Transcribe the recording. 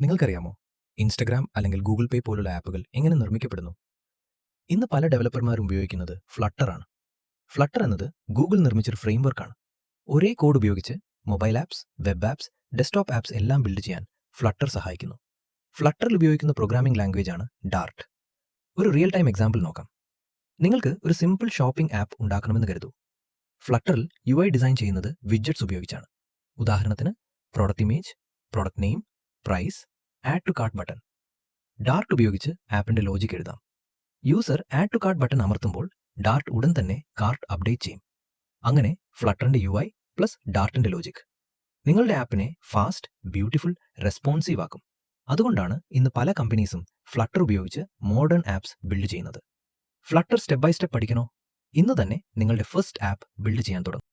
നിങ്ങൾക്കറിയാമോ ഇൻസ്റ്റഗ്രാം അല്ലെങ്കിൽ ഗൂഗിൾ പേ പോലുള്ള ആപ്പുകൾ എങ്ങനെ നിർമ്മിക്കപ്പെടുന്നു? ഇന്ന് പല ഡെവലപ്പർമാരും ഉപയോഗിക്കുന്നത് ഫ്ലട്ടർ ആണ്. ഫ്ലട്ടർ എന്നത് ഗൂഗിൾ നിർമ്മിച്ചൊരു ഫ്രെയിംവർക്കാണ്. ഒരേ കോഡ് ഉപയോഗിച്ച് mobile apps, web apps, desktop apps എല്ലാം ബിൽഡ് ചെയ്യാൻ ഫ്ലട്ടർ സഹായിക്കുന്നു. ഫ്ലട്ടറിൽ ഉപയോഗിക്കുന്ന പ്രോഗ്രാമിംഗ് ലാംഗ്വേജ് ആണ് ഡാർട്ട്. ഒരു റിയൽ ടൈം എക്സാമ്പിൾ നോക്കാം. നിങ്ങൾക്ക് ഒരു സിമ്പിൾ ഷോപ്പിംഗ് ആപ്പ് ഉണ്ടാക്കണമെന്ന് കരുതൂ. ഫ്ലട്ടറിൽ UI ഡിസൈൻ ചെയ്യുന്നത് വിഡ്ജറ്റ്സ് ഉപയോഗിച്ചാണ്. ഉദാഹരണത്തിന് product image, product name, price, add to cart button. Dart ഉപയോഗിച്ച് ആപ്പിന്റെ ലോജിക് എഴുതാം. User add to cart button അമർത്തുമ്പോൾ ഡാർട്ട് ഉടൻ തന്നെ കാർട്ട് അപ്ഡേറ്റ് ചെയ്യും. അങ്ങനെ ഫ്ലട്ടറിന്റെ UI പ്ലസ് ഡാർട്ടിന്റെ ലോജിക് നിങ്ങളുടെ ആപ്പിനെ ഫാസ്റ്റ്, ബ്യൂട്ടിഫുൾ, റെസ്പോൺസീവ് ആക്കും. അതുകൊണ്ടാണ് ഇന്ന് പല കമ്പനീസും ഫ്ലട്ടർ ഉപയോഗിച്ച് മോഡേൺ ആപ്സ് ബിൽഡ് ചെയ്യുന്നത്. ഫ്ലട്ടർ സ്റ്റെപ്പ് ബൈ സ്റ്റെപ്പ് പഠിക്കണോ? ഇന്ന് തന്നെ നിങ്ങളുടെ ഫസ്റ്റ് ആപ്പ് ബിൽഡ് ചെയ്യാൻ തുടങ്ങും.